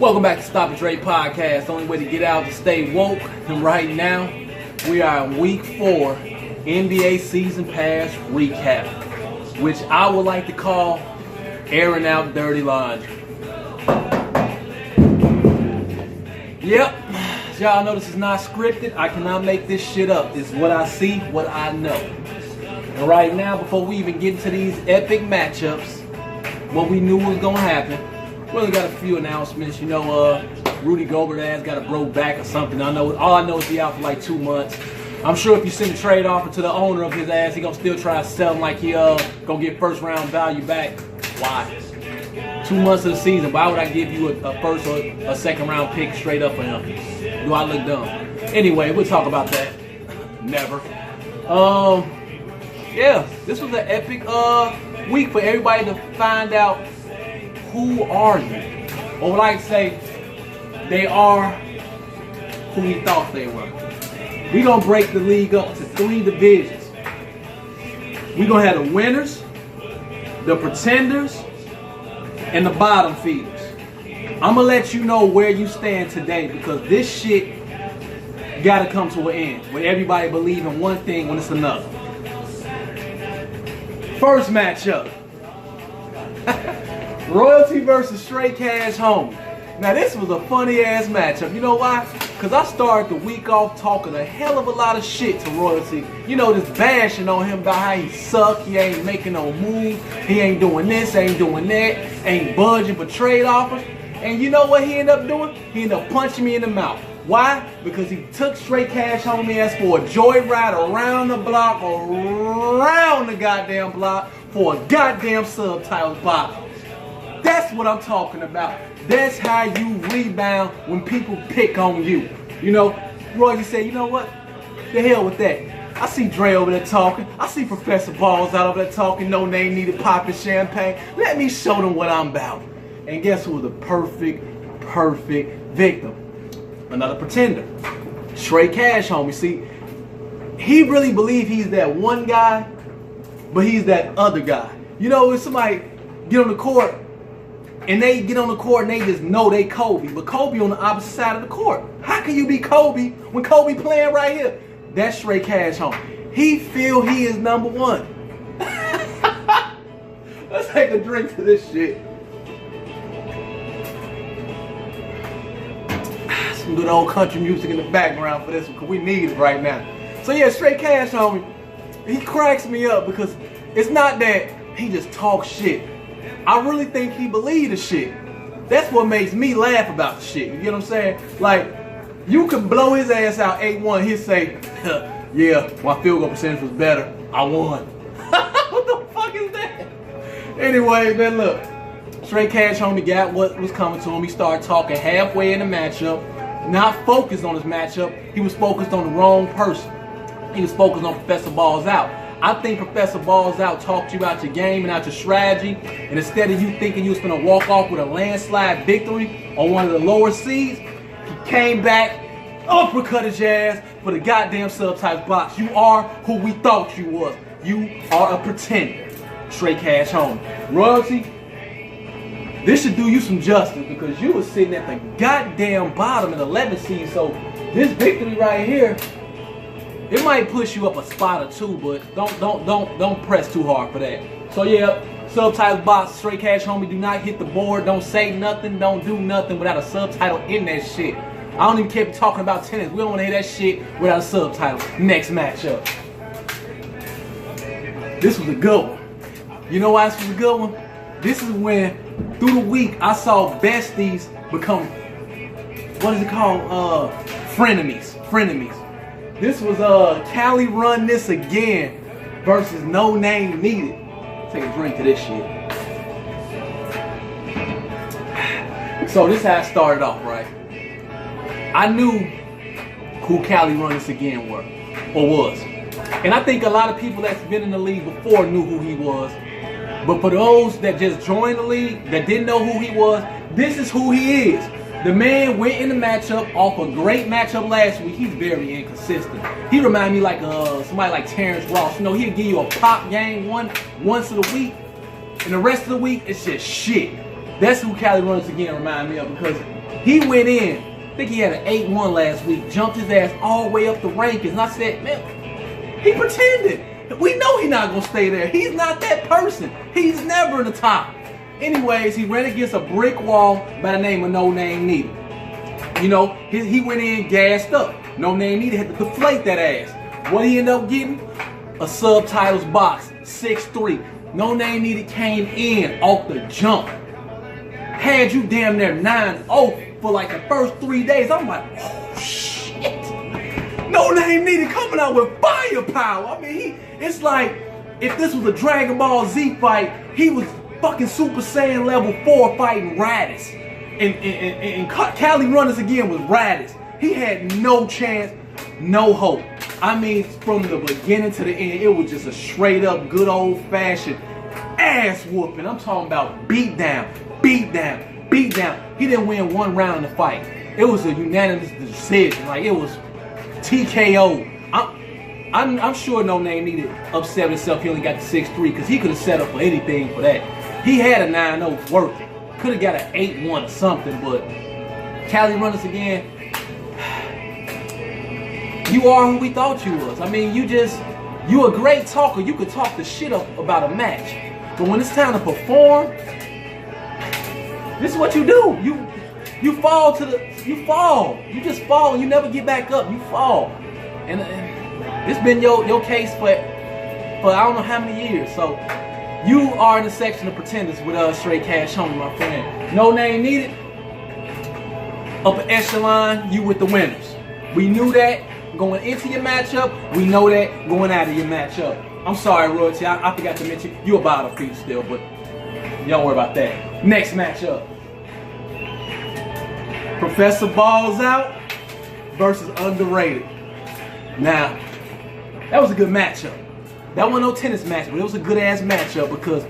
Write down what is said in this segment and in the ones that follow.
Welcome back to Stopitdre Podcast. The only way to get out is to stay woke. And right now, we are in Week 4 NBA Season Pass Recap, which I would like to call airing out dirty laundry. Yep, as y'all know, this is not scripted. I cannot make this shit up. It's what I see, what I know. And right now, before we even get into these epic matchups, what we knew was going to happen, we only got a few announcements. You know, Rudy Gobert ass got a broke back or something. All I know is he out for like 2 months. I'm sure if you send a trade offer to the owner of his ass, he gonna still try to sell him like he gonna get first round value back. Why? 2 months of the season. Why would I give you a first or a second round pick straight up for him? Do I look dumb? Anyway, we'll talk about that. Never. Yeah, this was an epic week for everybody to find out who are you. Or what I say, they are who we thought they were. We're going to break the league up to 3 divisions. We're going to have the winners, the pretenders, and the bottom feeders. I'm going to let you know where you stand today, because this shit got to come to an end where everybody believes in one thing when it's another. First matchup. Royalty versus Straight Cash Homie. Now this was a funny ass matchup. You know why? Because I started the week off talking a hell of a lot of shit to Royalty. You know, this bashing on him about how he suck, he ain't making no move, he ain't doing this, ain't doing that, ain't budging for trade offers. And you know what he ended up doing? He ended up punching me in the mouth. Why? Because he took Straight Cash Homie ass for a joyride around the block, around the goddamn block, for a goddamn subtitle box. That's what I'm talking about. That's how you rebound when people pick on you. You know, Roy said, you know what? The hell with that. I see Dre over there talking. I see Professor Balls out over there talking. No name needed, popping champagne. Let me show them what I'm about. And guess who was the perfect victim? Another pretender. Straight Cash Homie. See, he really believes he's that one guy, but he's that other guy. You know, when somebody get on the court, and they get on the court and they just know they Kobe, but Kobe on the opposite side of the court. How can you be Kobe when Kobe playing right here? That's Straight Cash Homie. He feel he is number one. Let's take a drink to this shit. Some good old country music in the background for this one, because we need it right now. So yeah, Straight Cash Homie, he cracks me up because it's not that he just talks shit. I really think he believe the shit. That's what makes me laugh about the shit. You get what I'm saying? Like, you could blow his ass out 8-1. He'll say, yeah, my field goal percentage was better. I won. What the fuck is that? Anyway, man, look. Straight Cash Homie got what was coming to him. He started talking halfway in the matchup. Not focused on his matchup. He was focused on the wrong person. He was focused on Professor Balls Out. I think Professor Balls Out talked you out your game and out your strategy, and instead of you thinking you was gonna walk off with a landslide victory on one of the lower seeds, he came back, uppercut his ass for the goddamn subtype box. You are who we thought you was. You are a pretender. Straight Cash Homie. Royalty, this should do you some justice because you was sitting at the goddamn bottom in the 11th seed. So this victory right here, it might push you up a spot or two, but don't press too hard for that. So yeah, subtitle box, Straight Cash Homie, do not hit the board. Don't say nothing, don't do nothing without a subtitle in that shit. I don't even care if you're talking about tennis. We don't want to hear that shit without a subtitle. Next matchup. This was a good one. You know why this was a good one? This is when, through the week, I saw besties become, what is it called? Frenemies. This was Cali Run This Again versus No Name Needed. Take a drink to this shit. So this is how it started off, right? I knew who Cali Runners Again were, or was. And I think a lot of people that's been in the league before knew who he was. But for those that just joined the league, that didn't know who he was, this is who he is. The man went in the matchup off a great matchup last week. He's very inconsistent. He reminds me like somebody like Terrence Ross. You know, he'll give you a pop game once of the week, and the rest of the week, it's just shit. That's who Cali Runners Again remind me of, because he went in, I think he had an 8-1 last week, jumped his ass all the way up the rankings, and I said, man, he pretended. We know he's not going to stay there. He's not that person. He's never in the top. Anyways, he ran against a brick wall by the name of No Name Needed. You know, he went in gassed up. No Name Needed had to deflate that ass. What he ended up getting? A subtitles box, 6'3". No Name Needed came in off the jump. Had you damn near 9-0 for like the first 3 days. I'm like, oh shit. No Name Needed coming out with firepower. I mean, it's like if this was a Dragon Ball Z fight, he was fucking Super Saiyan level 4 fighting Raditz. And Cali Runners Again was Raditz. He had no chance, no hope. I mean, from the beginning to the end, it was just a straight up good old fashioned ass whooping. I'm talking about beat down, beat down, beat down. He didn't win one round in the fight. It was a unanimous decision. Like, it was TKO. I'm sure No Name Needed upset himself he only got the 6'3", because he could have set up for anything for that. He had a 9-0 working. Could have got an 8-1 or something, but Cali Runners Again, you are who we thought you was. I mean, you a great talker. You could talk the shit up about a match. But when it's time to perform, this is what you do. You fall. You just fall and you never get back up. You fall. And it's been your case for I don't know how many years. So you are in the section of pretenders with Straight Cash Homie, my friend. No Name Needed. Upper echelon, you with the winners. We knew that going into your matchup. We know that going out of your matchup. I'm sorry, Royalty. I forgot to mention you a bottom feed still, but you don't worry about that. Next matchup. Professor Balls Out versus Underrated. Now, that was a good matchup. That wasn't no tennis match, but it was a good ass matchup because,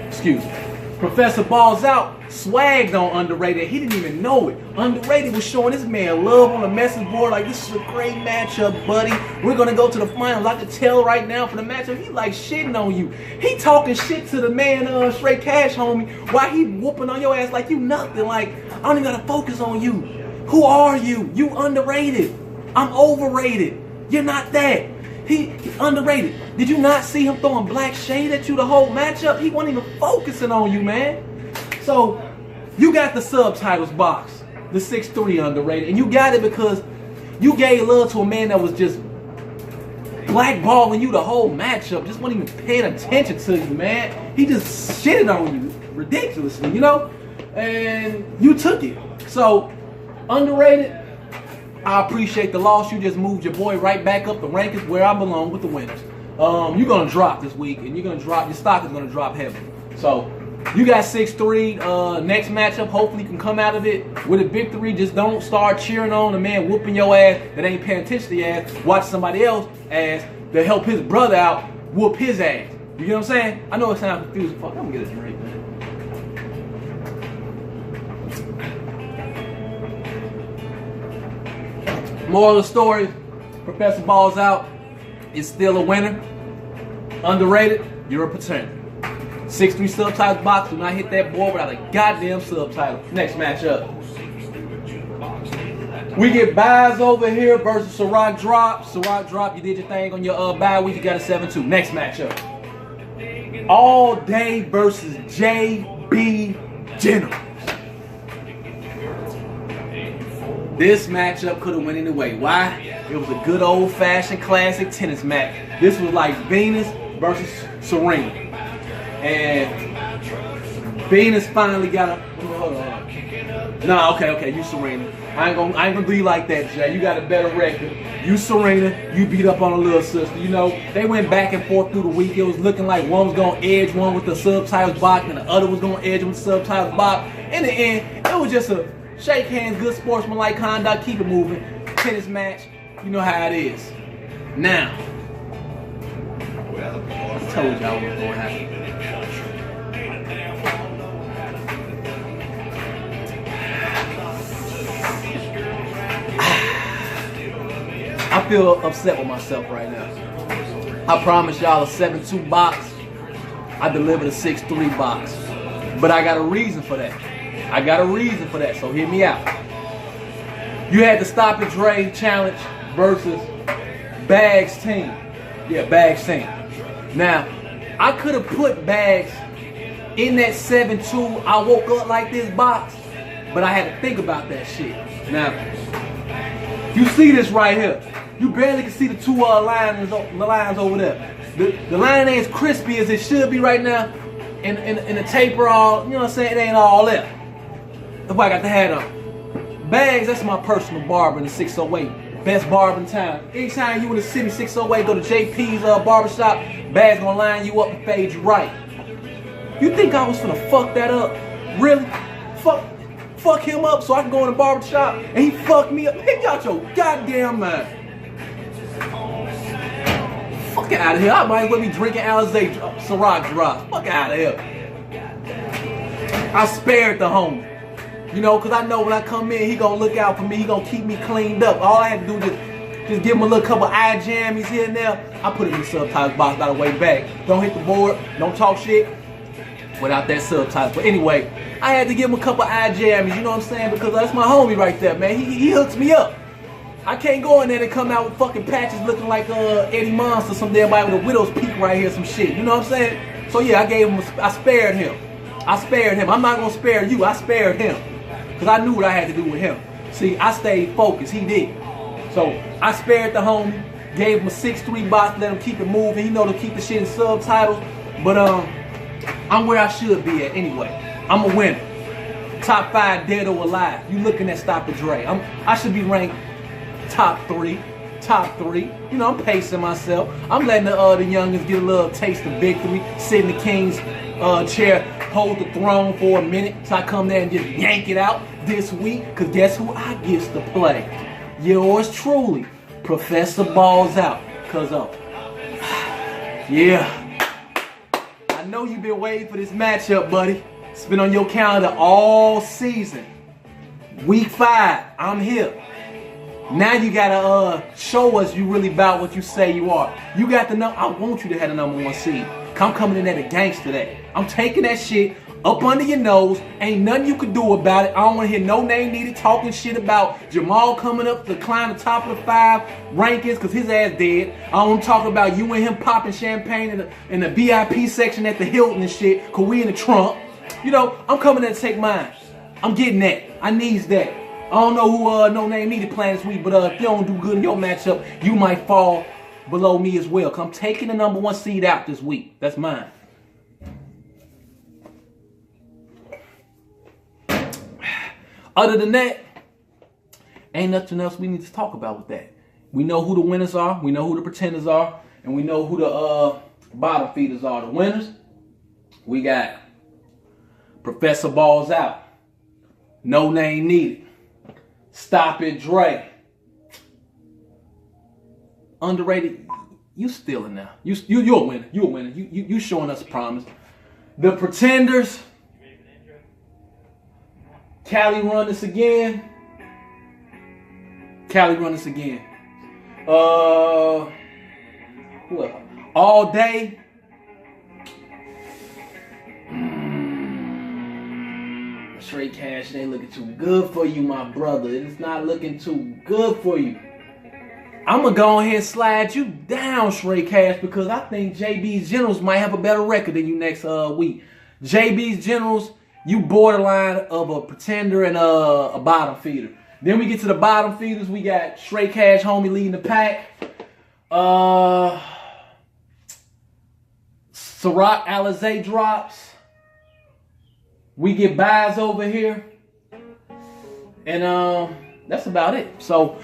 excuse me, Professor Balls Out swagged on Underrated. He didn't even know it. Underrated was showing this man love on the message board like, this is a great matchup, buddy. We're going to go to the finals. I can tell right now for the matchup, he like shitting on you. He talking shit to the man, Straight Cash Homie, while he whooping on your ass like you nothing. Like, I don't even got to focus on you. Who are you? You underrated. I'm overrated. You're not that. He underrated. Did you not see him throwing black shade at you the whole matchup? He wasn't even focusing on you, man. So, you got the subtitles box, the 6'3" Underrated, and you got it because you gave love to a man that was just blackballing you the whole matchup, just wasn't even paying attention to you, man. He just shitted on you ridiculously, you know? And you took it. So, Underrated, I appreciate the loss. You just moved your boy right back up the rankings where I belong with the winners. You're going to drop this week, and you're going to drop, your stock is going to drop heavily. So, you got 6'3". Next matchup, hopefully you can come out of it with a victory. Just don't start cheering on the man whooping your ass that ain't paying attention to your ass. Watch somebody else ass to help his brother out whoop his ass. You get what I'm saying? I know it sounds confusing. Fuck, I'm going to get a drink, man. Moral of the story, Professor Balls Out is still a winner. Underrated, you're a pretender. 6'3" subtitles box, do not hit that board without a goddamn subtitle. Next matchup. We get Buys over here versus Ciroc Drop. Ciroc Drop, you did your thing on your bye week, you got a 7-2. Next matchup. All Day versus JB General. This matchup could have went any way. Why? It was a good old-fashioned classic tennis match. This was like Venus versus Serena. And Venus finally got a... Hold on. No, okay, you Serena. I ain't gonna do you like that, Jay. You got a better record. You Serena, you beat up on a little sister. You know, they went back and forth through the week. It was looking like one was going to edge one with the subtitles box and the other was going to edge with the subtitles box. In the end, it was just a shake hands, good sportsmanlike conduct, keep it moving. Tennis match, you know how it is. Now, I told y'all what was going to happen. I feel upset with myself right now. I promised y'all a 7-2 box. I delivered a 6-3 box. But I got a reason for that. So hear me out. You had the Stopitdre challenge versus Bags team. Yeah, Bags team. Now, I could have put Bags in that 7-2 I woke up like this box, but I had to think about that shit. Now, you see this right here. You barely can see the two lines over there. The line ain't as crispy as it should be right now. And the taper all, you know what I'm saying? It ain't all there. That's why I got the hat on. Bags, that's my personal barber in the 608. Best barber in town. Anytime you in the city 608, go to JP's barbershop, Bags gonna line you up and fade you right. You think I was finna fuck that up? Really? Fuck him up so I can go in the barbershop and he fucked me up? Pick out your goddamn mind. Fuck out of here. I might as well be drinking Alizé Ciroc drops. Fuck out of here. I spared the homie. You know, because I know when I come in, he gonna look out for me. He gonna keep me cleaned up. All I had to do is just give him a little couple eye jammies here and there. I put it in the subtitles box by the way back. Don't hit the board. Don't talk shit without that subtitles. But anyway, I had to give him a couple eye jammies. You know what I'm saying? Because that's my homie right there, man. He hooks me up. I can't go in there and come out with fucking patches looking like Eddie Monster, some damn body with a widow's peak right here, some shit. You know what I'm saying? So yeah, I spared him. I'm not gonna spare you. I spared him because I knew what I had to do with him. See, I stayed focused. He did. So I spared the homie, gave him a 6-3 box, let him keep it moving. He know to keep the shit in subtitles. But I'm where I should be at anyway. I'm a winner. Top 5 dead or alive. You looking at Stopitdre. I should be ranked top three. You know, I'm pacing myself. I'm letting the youngins get a little taste of victory. Sit in the king's chair, hold the throne for a minute. So I come there and just yank it out this week. Because guess who I gets to play? Yours truly, Professor Balls Out. Because yeah. I know you've been waiting for this matchup, buddy. It's been on your calendar all season. Week 5, I'm here. Now you gotta show us you really about what you say you are. You got the number. I want you to have the #1 seed. I'm coming in at a gangster day. I'm taking that shit up under your nose. Ain't nothing you can do about it. I don't want to hear no name needed talking shit about Jamal coming up to climb the top of the 5 rankings because his ass dead. I don't want to talk about you and him popping champagne in the VIP section at the Hilton and shit because we in the trunk. You know, I'm coming in to take mine. I'm getting that. I needs that. I don't know who no name needed playing this week, but if you don't do good in your matchup, you might fall below me as well. Cause I'm taking the #1 seed out this week. That's mine. Other than that, ain't nothing else we need to talk about with that. We know who the winners are, we know who the pretenders are, and we know who the bottom feeders are. The winners, we got Professor Balls Out. No name needed. Stopitdre. Underrated. You still in there. You're a winner. You're a winner. You showing us a promise. The pretenders. Cali run this again. Who else? All day. Straight cash, it ain't looking too good for you, my brother. It's not looking too good for you. I'm going to go ahead and slide you down, Straight Cash, because I think JB's Generals might have a better record than you next week. JB's Generals, you borderline of a pretender and a bottom feeder. Then we get to the bottom feeders. We got Straight Cash, homie, leading the pack. Ciroc Alizé drops. We get buys over here. And that's about it. So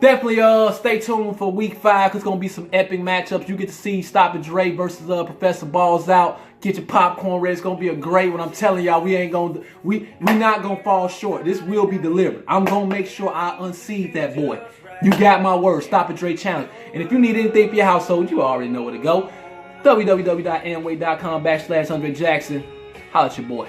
Definitely stay tuned for week 5 because it's going to be some epic matchups. You get to see Stopitdre versus Professor Balls Out. Get your popcorn ready. It's going to be a great one. I'm telling y'all, we not going to fall short. This will be delivered. I'm going to make sure I unseat that boy. You got my word. Stopitdre Challenge. And if you need anything for your household, you already know where to go. www.amway.com/Andre Jackson. Holla at your boy.